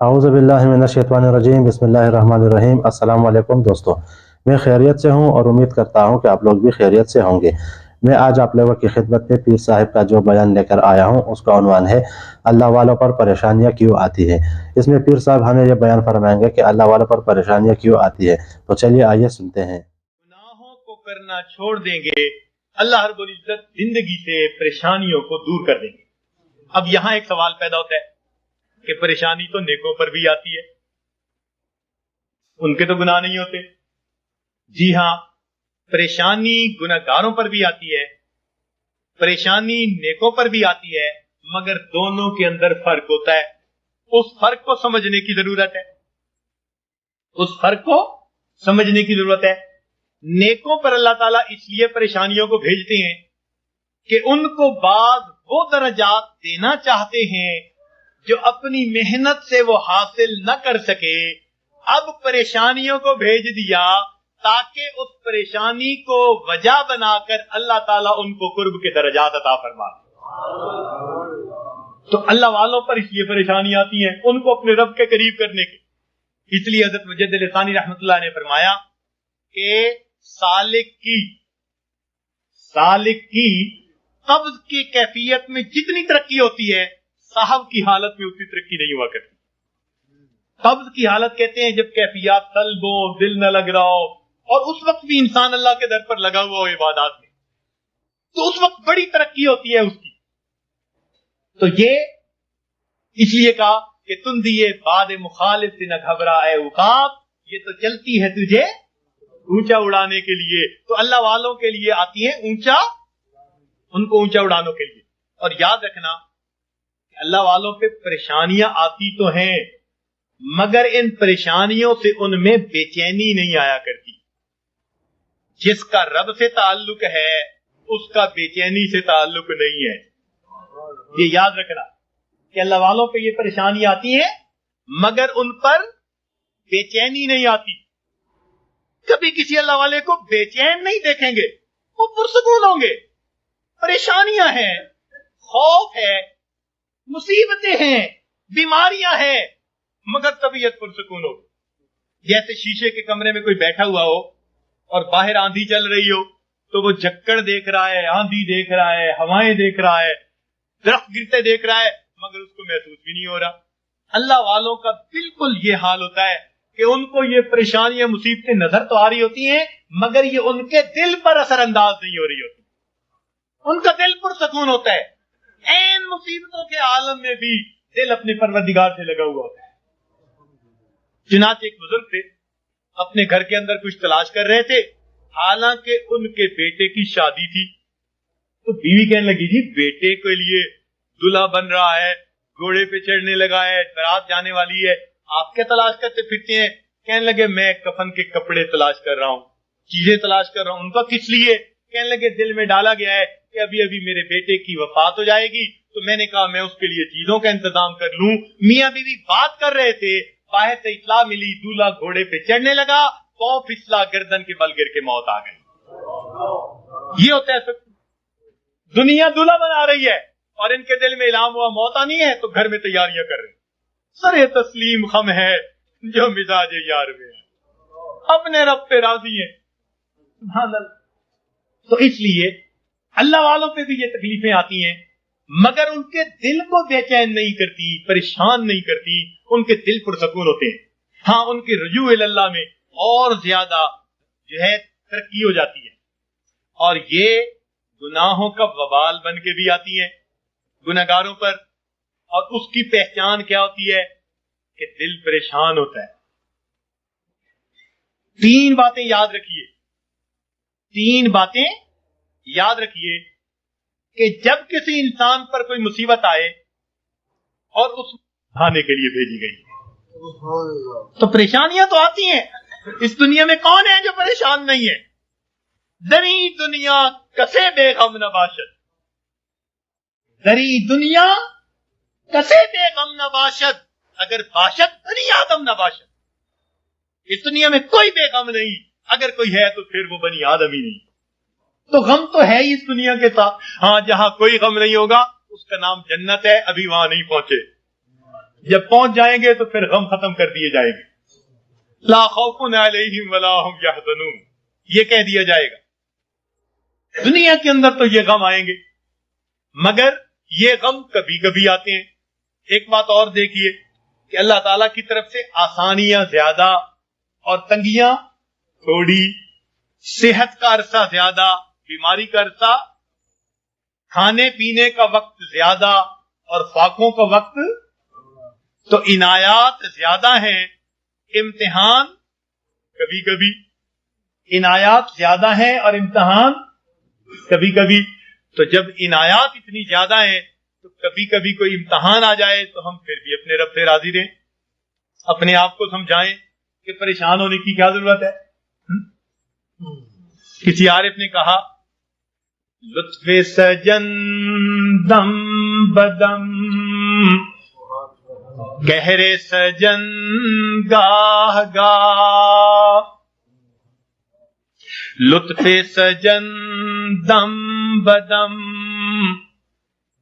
औज़ुबिल्लाहिमिनश्शैतानिर्रजीम बिस्मिल्लाहिर्रहमानिर्रहीम। अस्सलाम वालेकुम दोस्तों, मैं खैरियत से हूँ और उम्मीद करता हूँ कि आप लोग भी खैरियत से होंगे। मैं आज आप लोगों की खिदमत में पीर साहिब का जो बयान लेकर आया हूँ उसका उन्वान है अल्लाह वालों पर परेशानियाँ क्यों आती हैं। इसमें पीर साहब हमें ये बयान फरमाएंगे कि अल्लाह वालों पर परेशानियाँ क्यों आती है। तो चलिए आइए सुनते हैं। गुनाहों को करना छोड़ देंगे, अल्लाह रब्बुल इज्जत जिंदगी से परेशानियों को दूर कर देंगे। अब यहाँ एक सवाल पैदा होता है कि परेशानी तो नेकों पर भी आती है, उनके तो गुनाह नहीं होते। जी हाँ, परेशानी गुनाहगारों पर भी आती है, परेशानी नेकों पर भी आती है, मगर दोनों के अंदर फर्क होता है। उस फर्क को समझने की जरूरत है, उस फर्क को समझने की जरूरत है। नेकों पर अल्लाह ताला इसलिए परेशानियों को भेजते हैं कि उनको बाद वो दर्जात देना चाहते हैं जो अपनी मेहनत से वो हासिल न कर सके। अब परेशानियों को भेज दिया ताकि उस परेशानी को वजह बनाकर अल्लाह ताला उनको कुर्ब के दर्जात अता फरमा। तो अल्लाह वालों पर इसलिए परेशानी आती है उनको अपने रब के करीब करने के। इसलिए हज़रत मुजद्दिद लसानी रहमतुल्लाह ने फरमाया कि सालिक की कब्ज की कैफियत में जितनी तरक्की होती है, साहब की हालत में उतनी तरक्की नहीं हुआ करती। कब्ज की हालत कहते हैं जब कैफियत तलब हो, दिल न लग रहा हो, और उस वक्त भी इंसान अल्लाह के दर पर लगा हुआ हो इबादत में, तो उस वक्त बड़ी तरक्की होती है उसकी। तो ये इसलिए कहा कि तुम दिए बाद मुखालिफ से न घबरा ए उकाब, ये तो चलती है तुझे ऊंचा उड़ाने के लिए। तो अल्लाह वालों के लिए आती है ऊंचा, उनको ऊंचा उड़ाने के लिए। और याद रखना अल्लाह वालों पे परेशानियां आती तो हैं, मगर इन परेशानियों से उनमें बेचैनी नहीं आया करती। जिसका रब से ताल्लुक है उसका बेचैनी से ताल्लुक नहीं है। ये याद रखना कि अल्लाह वालों पे ये परेशानी आती है मगर उन पर बेचैनी नहीं आती। कभी किसी अल्लाह वाले को बेचैन नहीं देखेंगे, वो पुरसकून होंगे। परेशानियां हैं, खौफ है, मुसीबतें हैं, बीमारियां हैं, मगर तबीयत पुरसकून होगी। जैसे शीशे के कमरे में कोई बैठा हुआ हो और बाहर आंधी चल रही हो तो वो झक्कड़ देख रहा है, आंधी देख रहा है, हवाएं देख रहा है, दरख्त गिरते देख रहा है, मगर उसको महसूस भी नहीं हो रहा। अल्लाह वालों का बिल्कुल ये हाल होता है कि उनको ये परेशानियां मुसीबतें नजर तो आ रही होती हैं मगर ये उनके दिल पर असरअंदाज नहीं हो रही होती। उनका दिल पुरसकून होता है। ऐन मुसीबतों के आलम में भी दिल अपने परवरदिगार से लगा हुआ होता है। चुनांचे एक बुजुर्ग थे, अपने घर के अंदर कुछ तलाश कर रहे थे, हालांकि उनके बेटे की शादी थी। तो बीवी कहने लगी, जी बेटे के लिए दूल्हा बन रहा है, घोड़े पे चढ़ने लगा है, बारात जाने वाली है, आप क्या तलाश करते फिरते हैं? कहने लगे, मैं कफन के कपड़े तलाश कर रहा हूँ, चीजें तलाश कर रहा हूँ। उनका किस लिए? कहने लगे, दिल में डाला गया है कि अभी अभी मेरे बेटे की वफात हो जाएगी, तो मैंने कहा मैं उसके लिए चीजों का इंतजाम कर लूं। मियाँ बीवी बात कर रहे थे, बाहर से इत्तला मिली, दूल्हा घोड़े पे चढ़ने लगा, पांव फिसला, गर्दन के बल गिर के मौत आ गई। ये होता है, दुनिया दूल्हा बना रही है और इनके दिल में इल्हाम हुआ मौत आनी है तो घर में तैयारियां कर रहे हैं। सरे तस्लीम खम है जो मिजाज यार में है, अपने रब पे राजी है। तो इसलिए अल्लाह वालों पे भी ये तकलीफें आती हैं मगर उनके दिल को बेचैन नहीं करती, परेशान नहीं करती, उनके दिल पुरसकून होते हैं। हाँ, उनके रुजू इल्लाह में और ज्यादा जो है तरक्की हो जाती है। और ये गुनाहों का वबाल बन के भी आती है गुनाहगारों पर। और उसकी पहचान क्या होती है कि दिल परेशान होता है। तीन बातें याद रखिए, तीन बातें याद रखिए कि जब किसी इंसान पर कोई मुसीबत आए और उस आने के लिए भेजी गई तो परेशानियां तो आती हैं। इस दुनिया में कौन है जो परेशान नहीं है? दरी दुनिया कसे बेगम नबाशत, दरी दुनिया कसे बेगम नबाशत, अगर बाशत बनी आदम नबाशत। इस दुनिया में कोई बेगम नहीं, अगर कोई है तो फिर वो बनी आदम ही नहीं। तो गम तो है ही इस दुनिया के साथ। हाँ, जहां कोई गम नहीं होगा उसका नाम जन्नत है, अभी वहां नहीं पहुंचे। جب پہنچ جائیں گے تو پھر غم ختم کر دیے جائیں گے. لا خوف علیہم ولا هم یحزنون، یہ کہہ دیا جائے گا. دنیا کے اندر تو یہ غم آئیں گے، مگر یہ غم کبھی کبھی آتے ہیں. ایک بات اور دیکھیے کہ اللہ تعالیٰ کی طرف سے آسانیاں زیادہ اور تنگیاں تھوڑی، صحت کا عرصہ زیادہ، بیماری کا عرصہ، کھانے پینے کا وقت زیادہ اور فاقوں کا وقت. تو عنایات زیادہ ہیں، امتحان کبھی کبھی. عنایات زیادہ ہیں اور امتحان کبھی کبھی. تو جب عنایات اتنی زیادہ ہیں تو کبھی کبھی کوئی امتحان آ جائے تو ہم پھر بھی اپنے رب سے راضی رہیں، اپنے آپ کو سمجھائیں کہ پریشان ہونے کی کیا ضرورت ہے. کسی عارف نے کہا لطف سجن دم بدم گہرے سجن گاہ گاہ، لطف سجن دم بدم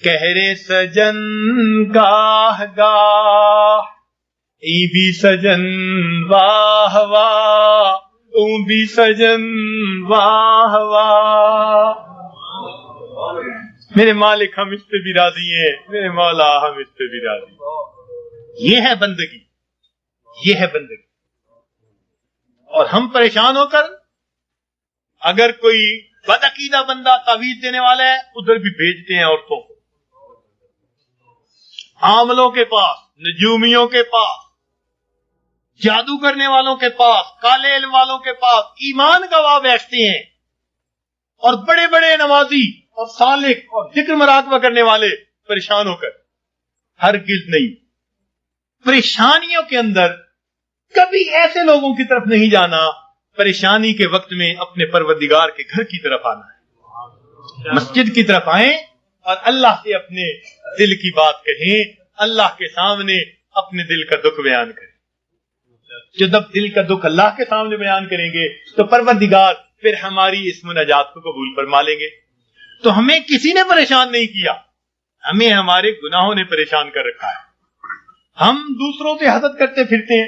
گہرے سجن گاہ گاہ، ای بھی سجن واہ واہ، اون بھی سجن واہ واہ. میرے مالک ہم اس پہ بھی راضی ہیں، میرے مولا ہم اس پہ بھی راضی ہیں. یہ ہے بندگی، یہ ہے بندگی. اور ہم پریشان ہو کر اگر کوئی بدعقیدہ بندہ تعویذ دینے والا ہے ادھر بھی بھیجتے ہیں عورتوں کو، عاملوں کے پاس، نجومیوں کے پاس، جادو کرنے والوں کے پاس، کالے علم والوں کے پاس ایمان گواہ بیٹھتے ہیں. اور بڑے بڑے نمازی اور سالک اور ذکر مراقبہ کرنے والے پریشان ہو کر. ہرگز نہیں. پریشانیوں کے اندر کبھی ایسے لوگوں کی طرف نہیں جانا، پریشانی کے وقت میں اپنے پروردگار کے گھر کی طرف آنا ہے. مسجد کی طرف آئیں اور اللہ سے اپنے دل کی بات کہیں، اللہ کے سامنے اپنے دل کا دکھ بیان کریں. جب دل کا دکھ اللہ کے سامنے بیان کریں گے تو پروردگار پھر ہماری اس مناجات کو قبول فرما لیں گے. تو ہمیں کسی نے پریشان نہیں کیا، ہمیں ہمارے گناہوں نے پریشان کر رکھا ہے. ہم دوسروں سے حسد کرتے پھرتے ہیں،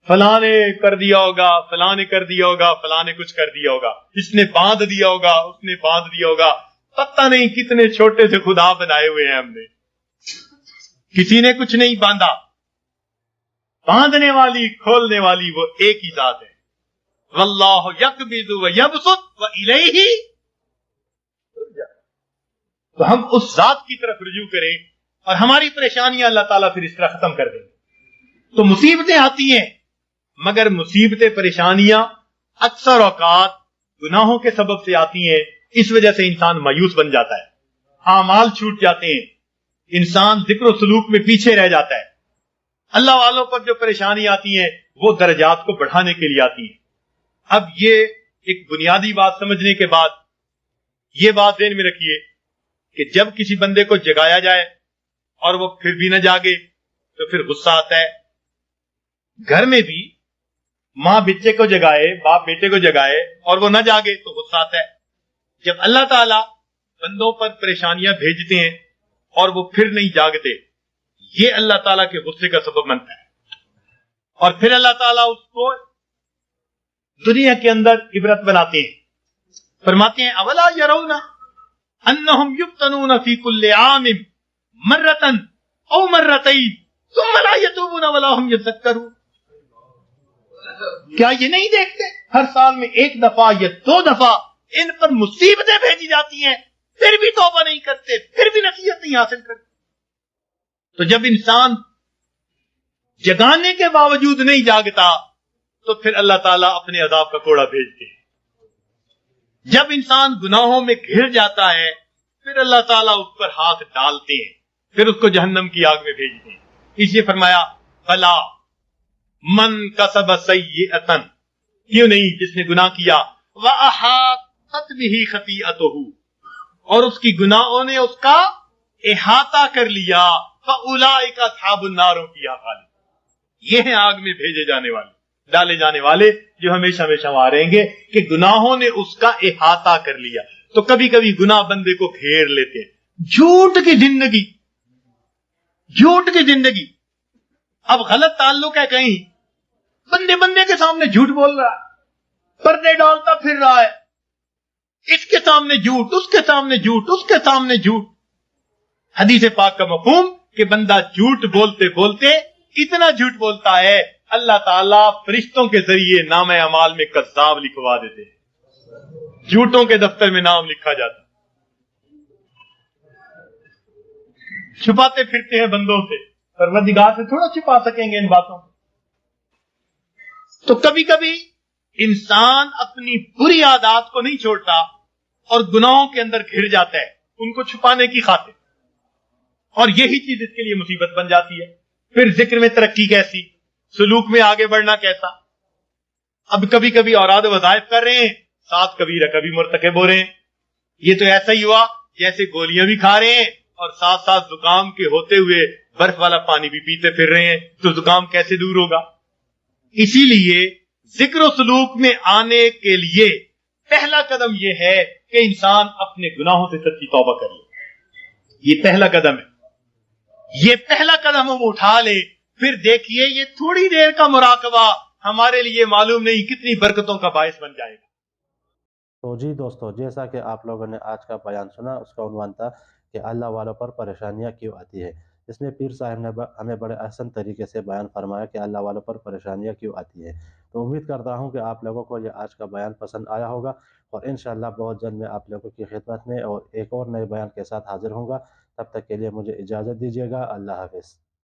فلاں نے کر دیا ہوگا، فلاں نے کر دیا ہوگا، فلاں نے کچھ کر دیا ہوگا، اس نے باندھ دیا ہوگا، اس نے باندھ دیا ہوگا. پتہ نہیں کتنے چھوٹے سے خدا بنائے ہوئے ہیں ہم نے، کسی نے کچھ نہیں باندھا. باندھنے والی کھولنے والی وہ ایک ہی ذات ہے. واللہ یقبض ویبسط والیہ. تو ہم اس ذات کی طرف رجوع کریں اور ہماری پریشانیاں اللہ تعالیٰ پھر اس طرح ختم کر دیں گے. تو مصیبتیں آتی ہیں، مگر مصیبتیں، پریشانیاں اکثر اوقات گناہوں کے سبب سے آتی ہیں. اس وجہ سے انسان مایوس بن جاتا ہے، اعمال چھوٹ جاتے ہیں، انسان ذکر و سلوک میں پیچھے رہ جاتا ہے. اللہ والوں پر جو پریشانی آتی ہیں وہ درجات کو بڑھانے کے لیے آتی ہیں. اب یہ ایک بنیادی بات سمجھنے کے بعد یہ بات ذہن میں رکھیے کہ جب کسی بندے کو جگایا جائے اور وہ پھر بھی نہ جاگے تو پھر غصہ آتا ہے. گھر میں بھی ماں بچے کو جگائے، باپ بیٹے کو جگائے اور وہ نہ جاگے تو غصہ آتا ہے. جب اللہ تعالیٰ بندوں پر پریشانیاں بھیجتے ہیں اور وہ پھر نہیں جاگتے، یہ اللہ تعالیٰ کے غصے کا سبب بنتا ہے. اور پھر اللہ تعالیٰ اس کو دنیا کے اندر عبرت بناتے ہیں. فرماتے ہیں اولا یرون انہم یفتنون فی کل عام مرتن او مرتین ثم لا یتوبون ولا هم یذکرون. کیا یہ نہیں دیکھتے ہر سال میں ایک دفعہ یا دو دفعہ ان پر مصیبتیں بھیجی جاتی ہیں، پھر بھی توبہ نہیں کرتے، پھر بھی نصیحت نہیں حاصل کرتے. تو جب انسان جگانے کے باوجود نہیں جاگتا تو پھر اللہ تعالیٰ اپنے عذاب کا کوڑا بھیجتے ہیں. جب انسان گناہوں میں گھر جاتا ہے پھر اللہ تعالیٰ اس پر ہاتھ ڈالتے ہیں، پھر اس کو جہنم کی آگ میں بھیجتے ہیں. اس لیے فرمایا بلا من کسب سیئۃ، کیوں نہیں جس نے گناہ کیا، وَأَحَاطَتْ بِهِ خَطِیئَتُهُ، اور اس کی گناہوں نے اس کا احاطہ کر لیا، فَأُولَئِکَ أَصْحَابُ النَّارِ فِیہَا خَالِدُونَ. یہ ہیں آگ میں بھیجے جانے والے، ڈالے جانے والے، جو ہمیشہ ہمیشہ وہاں رہیں گے کہ گناہوں نے اس کا احاطہ کر لیا. تو کبھی کبھی گناہ بندے کو گھیر لیتے ہیں. جھوٹ کی زندگی، جھوٹ کی زندگی. अब गलत ताल्लुक है, कहीं बंदे बंदे के सामने झूठ बोल रहा है, पर्दे डालता फिर रहा है, इसके सामने झूठ, उसके सामने झूठ, उसके सामने झूठ। हदीस पाक का मफहूम कि बंदा झूठ बोलते बोलते इतना झूठ बोलता है, अल्लाह ताला फरिश्तों के जरिए नामे अमाल में कज़्ज़ाब लिखवा देते हैं, झूठों के दफ्तर में नाम लिखा जाता। छुपाते फिरते हैं बंदों से, परवरदिगार से थोड़ा छुपा सकेंगे इन बातों को। तो कभी कभी इंसान अपनी बुरी आदत को नहीं छोड़ता और गुनाहों के अंदर घिर जाता है उनको छुपाने की खातिर, और यही चीज इसके लिए मुसीबत बन जाती है। फिर जिक्र में तरक्की कैसी, सलूक में आगे बढ़ना कैसा। अब कभी कभी औराद वज़ाइफ कर रहे हैं, साथ कबीरा कभी मुर्तकिब हो रहे हैं। ये तो ऐसा ही हुआ जैसे गोलियां भी खा रहे हैं और साथ साथ जुकाम के होते हुए बर्फ वाला पानी भी पीते फिर रहे हैं, तो जुकाम कैसे दूर होगा। इसीलिए जिक्र सलूक में आने के लिए पहला कदम यह है कि इंसान अपने गुनाहों से सच्ची तौबा कर ले। ये पहला कदम है, ये पहला कदम हम उठा ले, फिर देखिए ये थोड़ी देर का मुराकबा हमारे लिए मालूम नहीं कितनी बरकतों का बायस बन जाएगा। तो जी दोस्तों, जैसा कि आप लोगों ने आज का बयान सुना, उसका उन्वान था कि अल्लाह वालों पर परेशानियां क्यों आती है। इसमें पीर साहब ने हमें बड़े आसान तरीके से बयान फरमाया कि अल्लाह वालों पर परेशानियां क्यों आती है। तो उम्मीद करता हूं कि आप लोगों को ये आज का बयान पसंद आया होगा, और इंशाअल्लाह बहुत जल्द मैं आप लोगों की खिदमत में और एक और नए बयान के साथ हाजिर होऊंगा। तब तक के लिए मुझे इजाज़त दीजिएगा। अल्लाह हाफ़िज़।